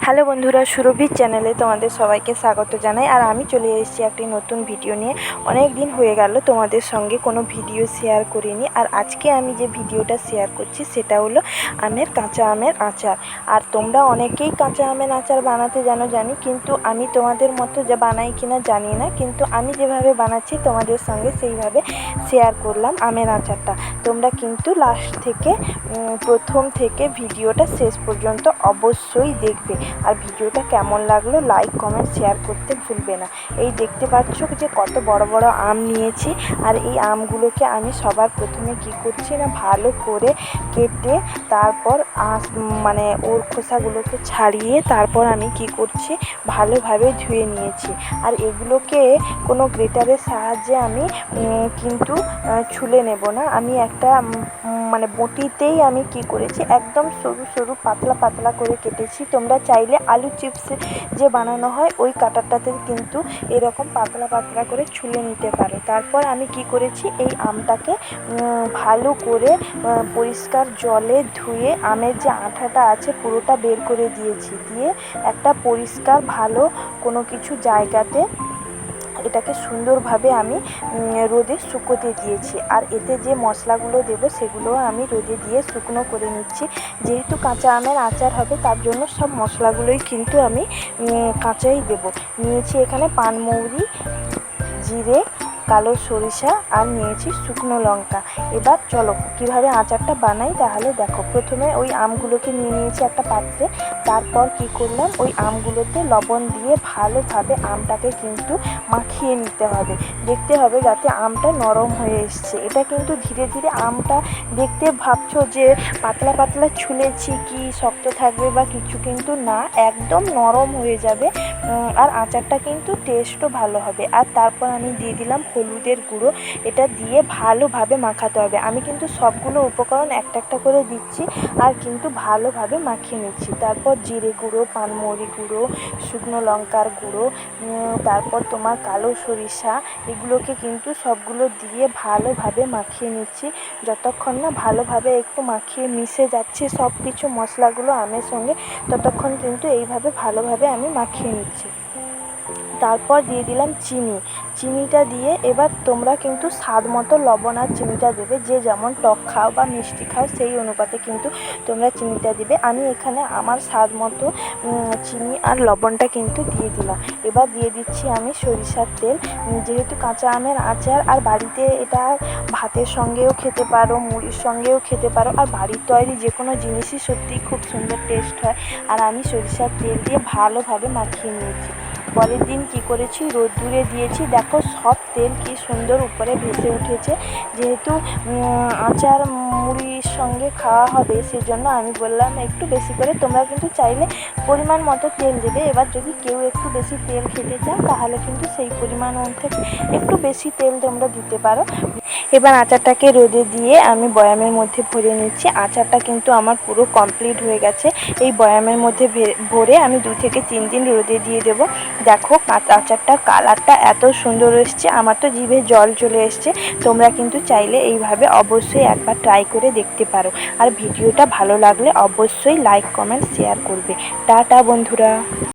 Hello বন্ধুরা, সুরভির চ্যানেলে তোমাদের সবাইকে স্বাগত জানাই। আর আমি চলে এসেছি একটি নতুন ভিডিও নিয়ে। অনেক দিন হয়ে গেল তোমাদের সঙ্গে কোনো ভিডিও শেয়ার করিনি। আর আজকে আমি যে ভিডিওটা শেয়ার করছি সেটা হলো কাঁচা আমের আচার। আর তোমরা অনেকেই কাঁচা আমের আচার বানাতে জানি, কিন্তু আমি তোমাদের মতো যে বানাই কিনা জানি না। কিন্তু আমি যেভাবে বানাচ্ছি তোমাদের সঙ্গে সেইভাবে শেয়ার করলাম আমের আচারটা। তোমরা কিন্তু লাস্ট থেকে প্রথম থেকে ভিডিওটা শেষ পর্যন্ত অবশ্যই দেখবে। আর ভিডিওটা কেমন লাগলো লাইক কমেন্ট শেয়ার করতে ভুলবে না। এই দেখতে পাচ্ছ যে কত বড় বড় আম নিয়েছি। আর এই আমগুলোকে আমি সবার প্রথমে কি করছি না, ভালো করে কেটে তারপর ওর খোসাগুলোকে ছাড়িয়ে তারপর আমি কি করছি, ভালোভাবে ধুয়ে নিয়েছি। আর এগুলোকে কোনো গ্রেটারের সাহায্যে আমি কিন্তু ছুলে নেব না। আমি একটা বটিতেই আমি কি করেছি, একদম সরু সরু পাতলা পাতলা করে কেটেছি। তোমরা চাইলে আলু চিপস যে বানানো হয় ওই কাটারটাতে কিন্তু এরকম পাতলা পাতলা করে ছুলে নিতে পারো। তারপর আমি কি করেছি, এই আমটাকে ভালো করে পরিষ্কার জলে ধুয়ে আমের যে আঠাটা আছে পুরোটা বের করে দিয়েছি। দিয়ে একটা পরিষ্কার ভালো কোনো কিছু জায়গাতে এটাকে সুন্দরভাবে আমি রোদে শুকোতে দিয়েছি। আর এতে যে মশলাগুলো দেবো সেগুলোও আমি রোদে দিয়ে শুকনো করে নিচ্ছি। যেহেতু কাঁচা আমের আচার হবে তার জন্য সব মশলাগুলোই কিন্তু আমি কাঁচাই দেবো। নিয়েছি এখানে পানমৌরি, জিরে, কালো সরিষা আর নিয়েছি শুকনো লঙ্কা। এবার চলো কীভাবে আচারটা বানাই তাহলে দেখো। প্রথমে ওই আমগুলোকে নিয়েছি একটা পাত্রে। তারপর কি করলাম, ওই আমগুলোতে লবণ দিয়ে ভালোভাবে আমটাকে কিন্তু মাখিয়ে নিতে হবে। দেখতে হবে যাতে আমটা নরম হয়ে এসছে। এটা কিন্তু ধীরে ধীরে আমটা দেখতে ভাবছো যে পাতলা পাতলা ছুলেছি কি শক্ত থাকবে বা কিছু, কিন্তু না, একদম নরম হয়ে যাবে। আর আচারটা কিন্তু টেস্টও ভালো হবে। আর তারপর আমি দিয়ে দিলাম হলুদের গুঁড়ো। এটা দিয়ে ভালোভাবে মাখাতে হবে। আমি কিন্তু সবগুলো উপকরণ একটা একটা করে দিচ্ছি আর কিন্তু ভালোভাবে মাখিয়ে নিচ্ছি। তারপর জিরে গুঁড়ো, পানমৌরি গুঁড়ো, শুকনো লঙ্কার গুঁড়ো, তারপর তোমার কালো সরিষা, এগুলোকে কিন্তু সবগুলো দিয়ে ভালোভাবে মাখিয়ে নিচ্ছি। যতক্ষণ না ভালোভাবে একটু মাখিয়ে মিশে যাচ্ছে সব কিছু মশলাগুলো আমের সঙ্গে, ততক্ষণ কিন্তু এইভাবে ভালোভাবে আমি মাখিয়ে নিচ্ছি। তারপর দিয়ে দিলাম চিনিটা দিয়ে এবার তোমরা কিন্তু স্বাদ মতো লবণ আর চিনিটা দেবে। যে যেমন টক খাও বা মিষ্টি খাও সেই অনুপাতে কিন্তু তোমরা চিনিটা দিবে। আমি এখানে আমার স্বাদ মতো চিনি আর লবণটা কিন্তু দিয়ে দিলাম। এবার দিয়ে দিচ্ছি আমি সরিষার তেল। যেহেতু কাঁচা আমের আচার, আর বাড়িতে এটা ভাতের সঙ্গেও খেতে পারো, মুড়ির সঙ্গেও খেতে পারো। আর বাড়ির তৈরি যে কোনো জিনিসই সত্যিই খুব সুন্দর টেস্ট হয়। আর আমি সরিষার তেল দিয়ে ভালোভাবে মাখিয়ে নিয়েছি। পরের দিন কি করেছি, রোদ্দুরে দিয়েছি। দেখো সব তেল কি সুন্দর উপরে ভেসে উঠেছে। যেহেতু আচার মুড়ির সঙ্গে খাওয়া হবে সেজন্য আমি বললাম একটু বেশি করে। তোমরা কিন্তু চাইলে পরিমাণ মতো তেল দেবে। এবার যদি কেউ একটু বেশি তেল খেতে চান তাহলে কিন্তু সেই পরিমাণ থেকে একটু বেশি তেল তোমরা দিতে পারো। এবার আচারটাকে রোদে দিয়ে আমি বয়ামের মধ্যে ভরে নিচ্ছি। আচারটা কিন্তু আমার পুরো কমপ্লিট হয়ে গেছে। এই বয়ামের মধ্যে ভরে আমি 2 থেকে 3 দিন রোদে দিয়ে দেবো। দেখো আচারটার কালারটা এত সুন্দর এসছে, আমার তো জিভে জল চলে এসছে। তোমরা কিন্তু চাইলে এইভাবে অবশ্যই একবার ট্রাই করে দেখতে পারো। আর ভিডিওটা ভালো লাগলে অবশ্যই লাইক কমেন্ট শেয়ার করবে। টাটা বন্ধুরা।